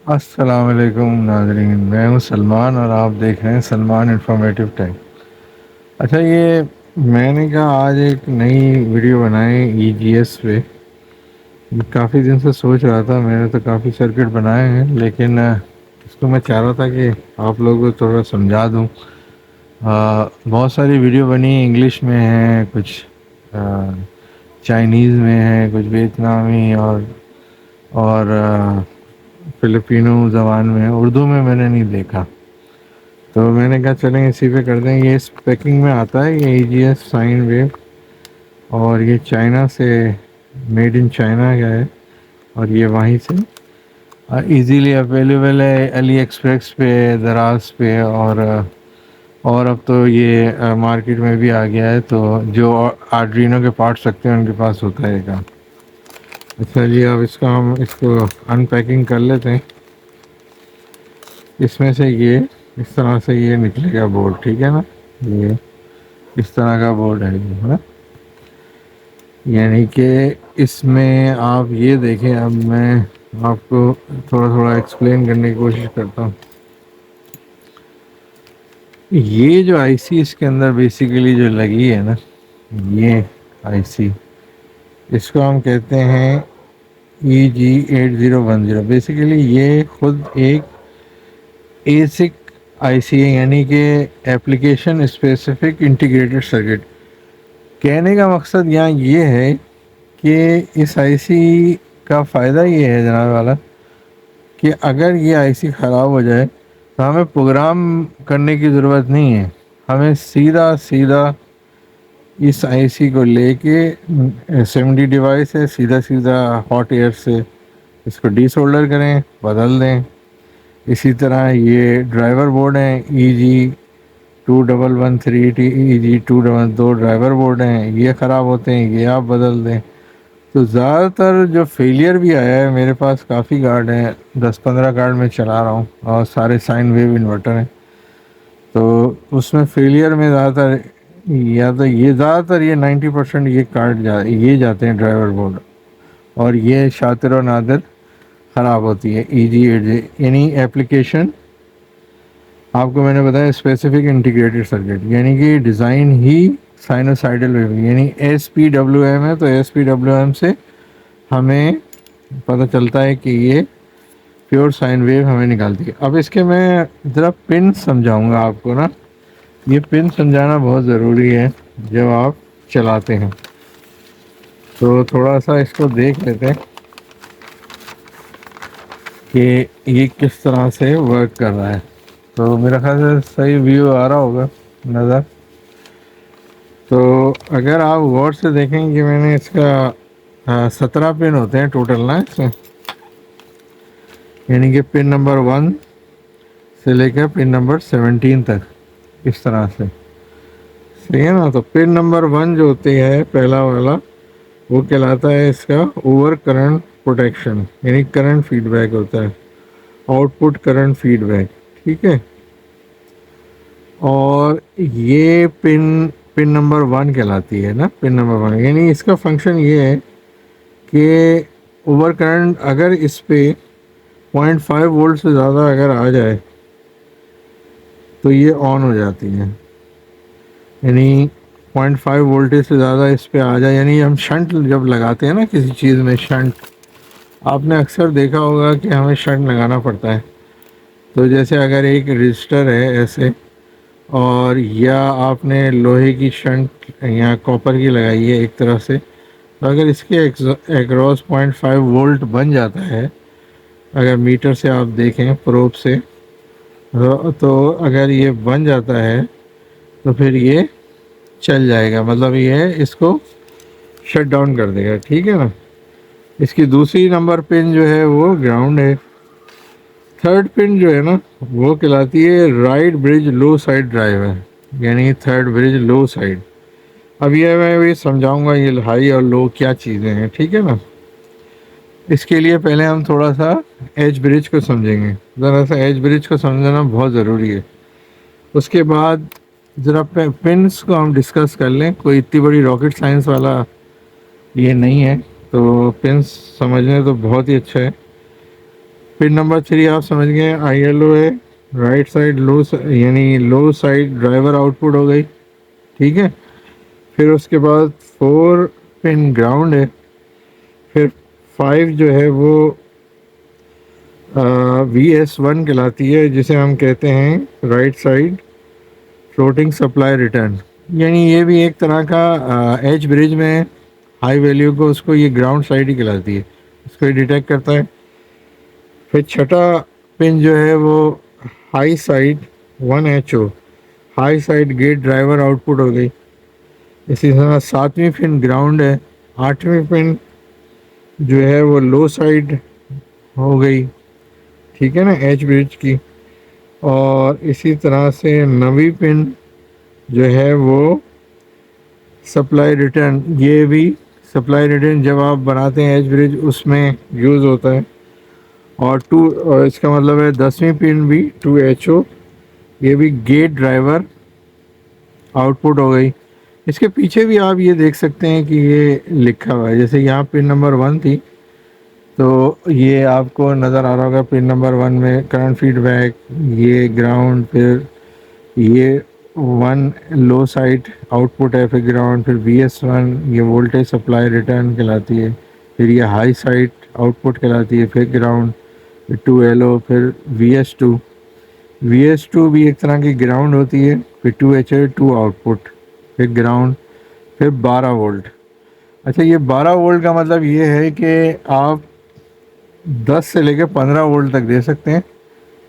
अस्सलाम वालेकुम नाजरीन, मैं हूं सलमान और आप देख रहे हैं सलमान इंफॉर्मेटिव टाइम। अच्छा, ये मैंने कहा आज एक नई वीडियो बनाए ईजीएस पे। काफ़ी दिन से सोच रहा था, मैंने तो काफ़ी सर्किट बनाए हैं, लेकिन इसको मैं चाह रहा था कि आप लोगों को थोड़ा समझा दूं। बहुत सारी वीडियो बनी, इंग्लिश में है कुछ, चाइनीज़ में है कुछ, वियतनामी और फिलिपिनो ज़बान में है, उर्दू में मैंने नहीं देखा। तो मैंने कहा चलें इसी पे कर दें। ये इस पैकिंग में आता है, ये ईजीएस साइन वेव, और ये चाइना से, मेड इन चाइना का है, और ये वहीं से इजीली अवेलेबल है अली एक्सप्रेस पे, दराज पे, और अब तो ये मार्केट में भी आ गया है। तो जो आर्ड्रीनो के पार्ट्स रखते हैं उनके पास होता है काम। अच्छा जी, अब हम इसको अनपैकिंग कर लेते हैं। इसमें से ये इस तरह से ये निकलेगा बोर्ड, ठीक है ना। ये इस तरह का बोर्ड है ये, है ना। यानी कि इसमें आप ये देखें, अब मैं आपको थोड़ा थोड़ा एक्सप्लेन करने की कोशिश करता हूँ। ये जो आईसी इसके अंदर बेसिकली जो लगी है ना, ये आईसी, इसको हम कहते हैं EG8010। बेसिकली ये खुद एक एसिक आईसी है, यानी कि एप्लीकेशन स्पेसिफिक इंटीग्रेटेड सर्किट। कहने का मकसद यहाँ ये है कि इस आईसी का फ़ायदा ये है जनाब वाला, कि अगर ये आईसी ख़राब हो जाए तो हमें प्रोग्राम करने की ज़रूरत नहीं है। हमें सीधा सीधा इस आईसी को लेके, SMD डिवाइस है, सीधा सीधा हॉट एयर से इसको डीसोल्डर करें, बदल दें। इसी तरह ये ड्राइवर बोर्ड हैं, EG2113T, EG222 ड्राइवर बोर्ड हैं, ये ख़राब होते हैं, ये आप बदल दें। तो ज़्यादातर जो फेलियर भी आया है, मेरे पास काफ़ी कार्ड हैं, 10-15 कार्ड मैं चला रहा हूँ, और सारे साइन वेव इन्वर्टर हैं। तो उसमें फेलियर में ज़्यादातर, या तो ये ज़्यादातर ये 90% ये कार्ड ये जाते हैं ड्राइवर बोर्ड, और ये शातिर और नादिर ख़राब होती है। EG80 यानी एप्लीकेशन, आपको मैंने बताया स्पेसिफिक इंटीग्रेटेड सर्किट, यानी कि डिज़ाइन ही साइनोसाइडल वेव, यानी SPWM है। तो SPWM से हमें पता चलता है कि ये प्योर साइन वेव हमें निकालती है। अब इसके मैं ज़रा पिन समझाऊंगा आपको ना, ये पिन समझाना बहुत ज़रूरी है जब आप चलाते हैं। तो थोड़ा सा इसको देख लेते हैं कि ये किस तरह से वर्क कर रहा है। तो मेरा ख्याल से सही व्यू आ रहा होगा नज़र। तो अगर आप गौर से देखें कि मैंने इसका 17 पिन होते हैं टोटल ना इसमें, यानी कि पिन नंबर 1 से लेकर पिन नंबर 17 तक, इस तरह से, सही है ना। तो पिन नंबर 1 जो होती है, पहला वाला, वो कहलाता है इसका ओवर करंट प्रोटेक्शन, यानी करंट फीडबैक होता है, आउटपुट करंट फीडबैक, ठीक है। और ये पिन पिन नंबर 1 कहलाती है ना, पिन नंबर 1, यानी इसका फंक्शन ये है कि ओवर करंट अगर इस पे 0.5 वोल्ट से ज़्यादा अगर आ जाए तो ये ऑन हो जाती है। यानी 0.5 वोल्टेज से ज़्यादा इस पे आ जाए, यानी हम शंट जब लगाते हैं ना किसी चीज़ में, शंट, आपने अक्सर देखा होगा कि हमें शंट लगाना पड़ता है। तो जैसे अगर एक रजिस्टर है ऐसे, और या आपने लोहे की शंट या कॉपर की लगाई है एक तरह से, तो अगर इसके एक्रॉस 0.5 वोल्ट बन जाता है, अगर मीटर से आप देखें प्रोब से, तो अगर ये बन जाता है तो फिर ये चल जाएगा, मतलब ये इसको शट डाउन कर देगा, ठीक है ना। इसकी दूसरी नंबर पिन जो है वो ग्राउंड है। थर्ड पिन जो है ना, वो कहलाती है राइट ब्रिज लो साइड ड्राइव है, यानी थर्ड ब्रिज लो साइड। अब ये मैं भी समझाऊंगा ये हाई और लो क्या चीज़ें हैं, ठीक है ना। इसके लिए पहले हम थोड़ा सा एज ब्रिज को समझेंगे, ज़रा सा एज ब्रिज को समझना बहुत ज़रूरी है। उसके बाद ज़रा पिन्स को हम डिस्कस कर लें, कोई इतनी बड़ी रॉकेट साइंस वाला ये नहीं है, तो पिन्स समझने तो बहुत ही अच्छा है। पिन नंबर 3 आप समझ गए, ILO है, राइट साइड लो, यानी लो साइड ड्राइवर आउटपुट हो गई, ठीक है। फिर उसके बाद 4 पिन ग्राउंड है। फिर 5 जो है वो VS1 कहलाती है, जिसे हम कहते हैं right side floating supply return. यानी ये भी एक तरह का एज ब्रिज में हाई वैल्यू को, उसको ये ग्राउंड साइड ही कहलाती है, उसको ये डिटेक्ट करता है। फिर छठा पिन जो है वो high side 1HO, high side gate driver output हो गई। इसी तरह सातवीं पिन ग्राउंड है। आठवीं पिन जो है वो लो साइड हो गई, ठीक है ना, एच ब्रिज की। और इसी तरह से नवीं पिन जो है वो सप्लाई रिटर्न, ये भी सप्लाई रिटर्न जब आप बनाते हैं एच ब्रिज उसमें यूज़ होता है। और टू, और इसका मतलब है 10वीं पिन भी 2HO, ये भी गेट ड्राइवर आउटपुट हो गई। इसके पीछे भी आप ये देख सकते हैं कि ये लिखा हुआ है, जैसे यहाँ पिन नंबर 1 थी, तो ये आपको नज़र आ रहा होगा पिन नंबर 1 में करंट फीडबैक, ये ग्राउंड, फिर ये 1 लो साइड आउटपुट है, फिर ग्राउंड, फिर VS1 ये वोल्टेज सप्लाई रिटर्न कहलाती है, फिर ये हाई साइड आउटपुट कहलाती है, फिर ग्राउंड, फिर 2LO, फिर VS2 भी एक तरह की ग्राउंड होती है, फिर 2HO 2 आउटपुट, फिर ग्राउंड, फिर 12 वोल्ट। अच्छा, ये 12 वोल्ट का मतलब ये है कि आप 10 से लेकर 15 वोल्ट तक दे सकते हैं,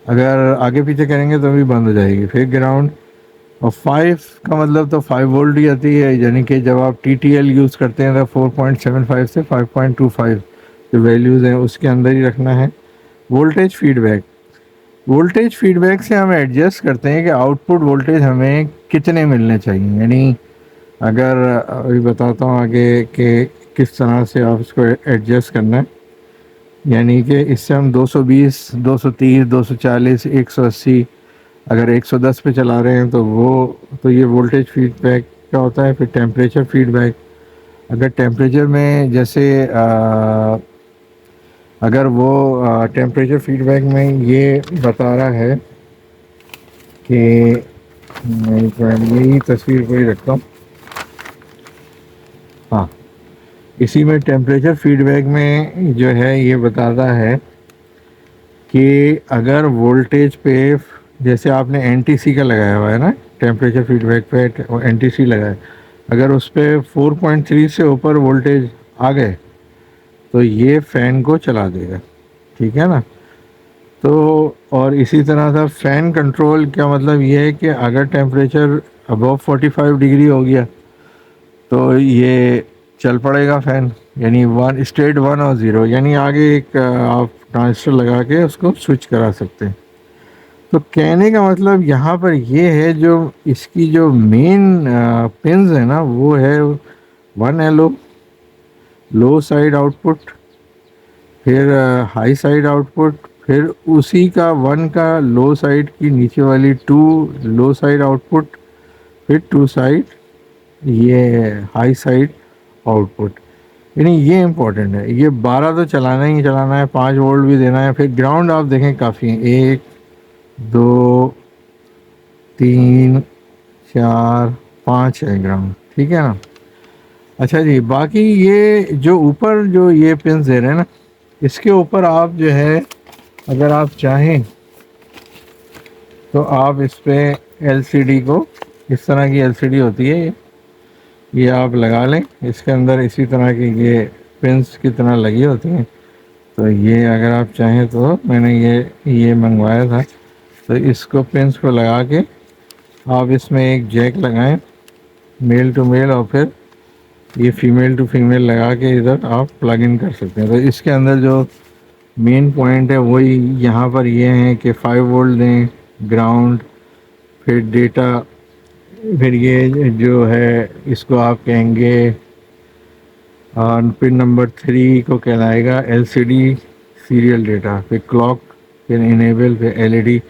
अगर आगे पीछे करेंगे तो भी बंद हो जाएगी। फिर ग्राउंड, और 5 का मतलब तो 5 वोल्ट ही आती है, यानी कि जब आप TTL यूज़ करते हैं तो 4.75 से 5.25 जो वैल्यूज़ हैं उसके अंदर ही रखना है। वोल्टेज फीडबैक, वोल्टेज फीडबैक से हम एडजस्ट करते हैं कि आउटपुट वोल्टेज हमें कितने मिलने चाहिए। यानी अगर अभी बताता हूँ आगे कि किस तरह से आप इसको एडजस्ट करना है। यानी कि इससे हम 220, 230, 240, 180, अगर 110 पे चला रहे हैं तो वो, तो ये वोल्टेज फीडबैक क्या होता है। फिर टेम्परेचर फीडबैक, अगर टेम्परेचर में जैसे अगर वो टेम्परेचर फीडबैक में ये बता रहा है कि, मैं यही तस्वीर को ही रखता हूँ, हाँ, इसी में टेम्परेचर फीडबैक में जो है ये बताता है कि अगर वोल्टेज पे, जैसे आपने NTC का लगाया हुआ है ना, टेम्परेचर फीडबैक पे NTC लगाया, अगर उस पर 4.3 से ऊपर वोल्टेज आ गए तो ये फ़ैन को चला देगा, ठीक है ना। तो और इसी तरह से फ़ैन कंट्रोल का मतलब ये है कि अगर टेम्परेचर अबव 45 डिग्री हो गया तो ये चल पड़ेगा फ़ैन, यानी स्टेट 1 और 0, यानी आगे एक आप ट्रांजिस्टर लगा के उसको स्विच करा सकते हैं। तो कहने का मतलब यहाँ पर ये है, जो इसकी जो मेन पिंस है ना वो है 1LO लो साइड आउटपुट, फिर हाई साइड आउटपुट, फिर उसी का 1 का लो साइड की नीचे वाली 2 लो साइड आउटपुट, फिर 2 साइड ये हाई साइड आउटपुट। यानी ये इम्पोर्टेंट है, ये 12 तो चलाना ही चलाना है, 5 वोल्ट भी देना है। फिर ग्राउंड आप देखें काफ़ी है, 1 2 3 4 5 है ग्राउंड, ठीक है ना। अच्छा जी, बाकी ये जो ऊपर जो ये पिन दे रहे हैं ना, इसके ऊपर आप जो है अगर आप चाहें तो आप इस पर LCD को, इस तरह की LCD होती है ये आप लगा लें, इसके अंदर इसी तरह की ये पिंस की तरह लगी होती हैं। तो ये अगर आप चाहें तो मैंने ये मंगवाया था, तो इसको पिंस को लगा के आप इसमें एक जैक लगाएं मेल टू मेल, और फिर ये फीमेल टू फीमेल लगा के इधर आप प्लग इन कर सकते हैं। तो इसके अंदर जो मेन पॉइंट है वही यहाँ पर ये है कि 5 वोल्ट दें ग्राउंड, फिर डेटा, फिर ये जो है इसको आप कहेंगे पिन नंबर 3 को कहलाएगा LCD सीरियल डेटा, फिर क्लॉक, फिर इनेबल, फिर LED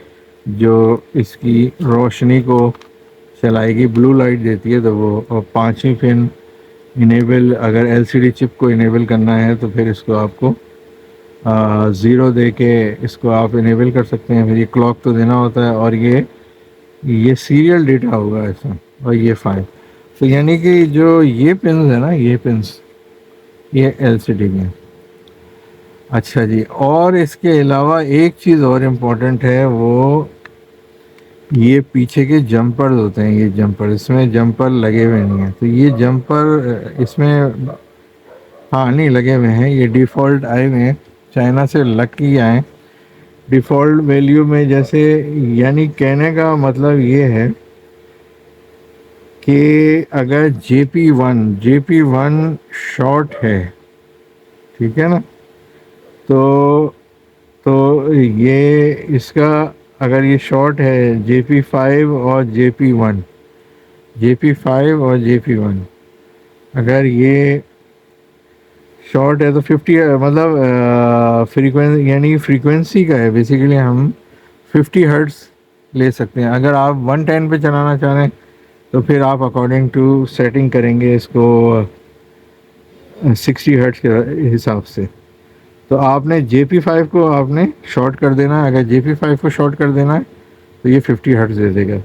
जो इसकी रोशनी को चलाएगी, ब्लू लाइट देती है तो वो। और 5वीं पिन इनेबल, अगर LCD चिप को इनेबल करना है तो फिर इसको आपको ज़ीरो दे के इसको आप इनेबल कर सकते हैं। फिर ये क्लॉक तो देना होता है, और ये सीरियल डेटा होगा ऐसा, और ये 5। तो यानी कि जो ये पिन्स है ना, ये पिन्स ये एलसीडी में। अच्छा जी, और इसके अलावा एक चीज़ और इम्पोर्टेंट है, वो ये पीछे के जंपर्स होते हैं। ये जंपर, इसमें जंपर लगे हुए नहीं हैं, तो ये जंपर इसमें हाँ नहीं लगे हुए हैं, ये डिफ़ॉल्ट आए हुए हैं, चाइना से लग के आए डिफ़ॉल्ट वैल्यू में। जैसे यानी कहने का मतलब ये है कि अगर JP1 शॉर्ट है, ठीक है ना, तो ये इसका अगर ये शॉर्ट है JP5 और JP1 अगर ये शॉर्ट है तो 50 मतलब फ्रीक्वेंसी, यानी फ्रीक्वेंसी का है बेसिकली, हम 50 हर्ट्ज़ ले सकते हैं। अगर आप 110 पे चलाना चाह रहे हैं तो फिर आप अकॉर्डिंग टू सेटिंग करेंगे इसको 60 हर्ट्ज़ के हिसाब से। तो आपने JP5 को आपने शॉर्ट कर देना है। अगर JP5 को शॉर्ट कर देना है तो ये 50 हर्ट्ज़ दे देगा।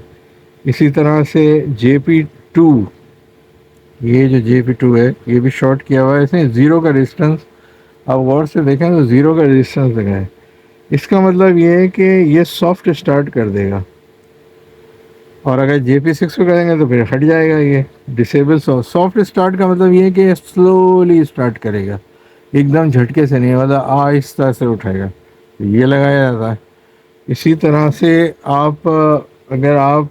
इसी तरह से JP2, ये जो JP2 है ये भी शॉर्ट किया हुआ है, इसमें ज़ीरो का रेजिस्टेंस, आप गौर से देखें तो ज़ीरो का रेजिस्टेंस लगा है। इसका मतलब ये है कि ये सॉफ्ट स्टार्ट कर देगा, और अगर JP6 को करेंगे तो फिर हट जाएगा ये डिसेबल। सॉफ्ट स्टार्ट का मतलब ये है कि स्लोली स्टार्ट करेगा, एकदम झटके से नहीं, मतलब आहिस्ता से उठाएगा, तो ये लगाया जाता है। इसी तरह से आप अगर आप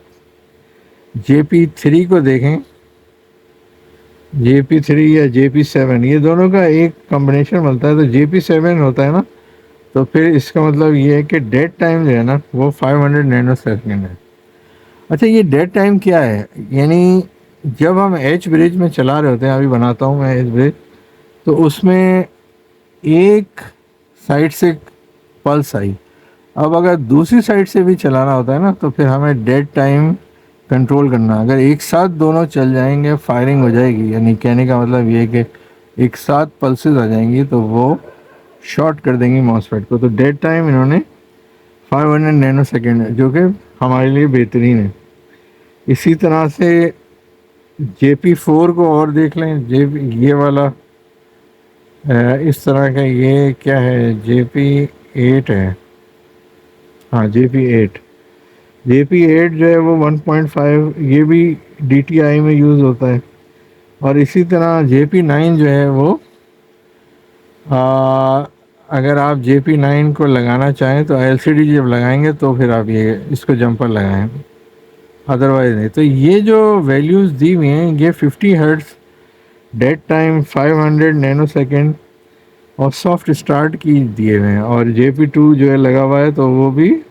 JP3 को देखें, JP3 या JP7, ये दोनों का एक कॉम्बिनेशन बनता है, तो JP7 होता है ना, तो फिर इसका मतलब ये है कि डेड टाइम जो है ना वो 500 नैनो सेकेंड है। अच्छा, ये डेड टाइम क्या है, यानी जब हम एच ब्रिज में चला रहे होते हैं, अभी बनाता हूँ मैं एच ब्रिज, तो उसमें एक साइड से पल्स आई, अब अगर दूसरी साइड से भी चलाना होता है ना तो फिर हमें डेड टाइम कंट्रोल करना। अगर एक साथ दोनों चल जाएंगे फायरिंग हो जाएगी, यानी कहने का मतलब ये है कि एक साथ पल्सेस आ जाएंगी तो वो शॉर्ट कर देंगी मॉसफेट को। तो डेड टाइम इन्होंने 500 नैनो सेकेंड है, जो कि हमारे लिए बेहतरीन है। इसी तरह से JP4 को और देख लें, ये वाला इस तरह का, ये क्या है, JP8 है, हाँ JP8 जो है वो 1.5, ये भी DTI में यूज़ होता है। और इसी तरह JP9 जो है वो अगर आप JP9 को लगाना चाहें तो LCD जब लगाएंगे तो फिर आप ये इसको जंपर लगाएं, अदरवाइज नहीं। तो ये जो वैल्यूज़ दी हुई हैं, ये 50 hertz, dead time 500 nano second और सॉफ्ट स्टार्ट की दिए हुए हैं। और JP2 जो है लगा हुआ है तो वो भी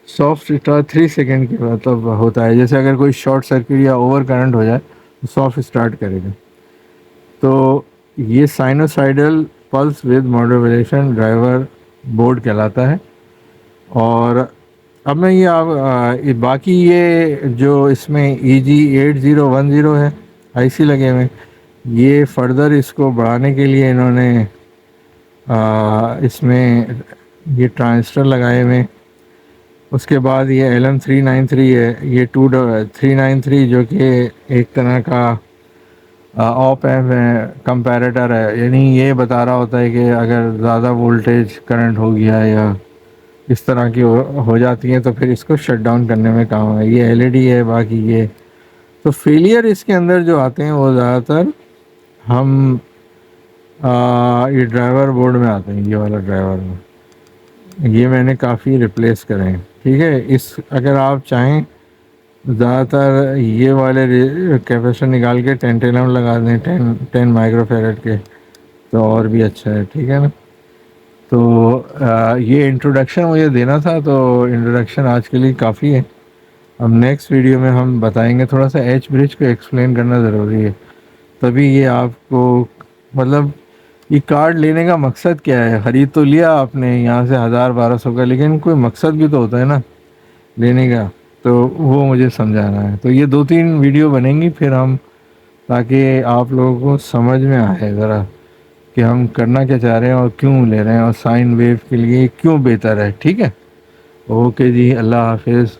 सॉफ्ट स्टार्ट 3 सेकेंड के मतलब होता है। जैसे अगर कोई शॉर्ट सर्किट या ओवर करंट हो जाए तो सॉफ्ट स्टार्ट करेगा। तो ये sinusoidal pulse with modulation driver board कहलाता है। और अब मैं ये बाकी ये जो इसमें EG8010 है IC लगे हुए, ये फर्दर इसको बढ़ाने के लिए इन्होंने इसमें ये ट्रांजिस्टर लगाए हुए। उसके बाद ये LM393 है, ये 393 जो कि एक तरह का ऑप एम्प है, कंपैरेटर है, यानी ये बता रहा होता है कि अगर ज़्यादा वोल्टेज करंट हो गया या इस तरह की हो जाती है तो फिर इसको शट डाउन करने में काम है। ये LED है। बाकी ये तो फेलियर इसके अंदर जो आते हैं वो ज़्यादातर हम ये ड्राइवर बोर्ड में आते हैं, ये वाला ड्राइवर में, ये मैंने काफ़ी रिप्लेस करे हैं, ठीक है। इस अगर आप चाहें ज़्यादातर ये वाले कैपेसिटर निकाल के 10 लगा दें, 10 माइक्रोफेरेड के, तो और भी अच्छा है, ठीक है ना। तो ये इंट्रोडक्शन मुझे देना था, तो इंट्रोडक्शन आज के लिए काफ़ी है। अब नेक्स्ट वीडियो में हम बताएंगे, थोड़ा सा एच ब्रिज को एक्सप्लेन करना ज़रूरी है, तभी ये आपको मतलब ये कार्ड लेने का मकसद क्या है। ख़रीद तो लिया आपने यहाँ से 1000-1200 का, लेकिन कोई मकसद भी तो होता है ना लेने का, तो वो मुझे समझाना है। तो ये 2-3 वीडियो बनेंगी फिर हम, ताकि आप लोगों को समझ में आए ज़रा कि हम करना क्या चाह रहे हैं और क्यों ले रहे हैं और साइन वेव के लिए क्यों बेहतर है। ठीक है, ओके जी, अल्लाह हाफिज़।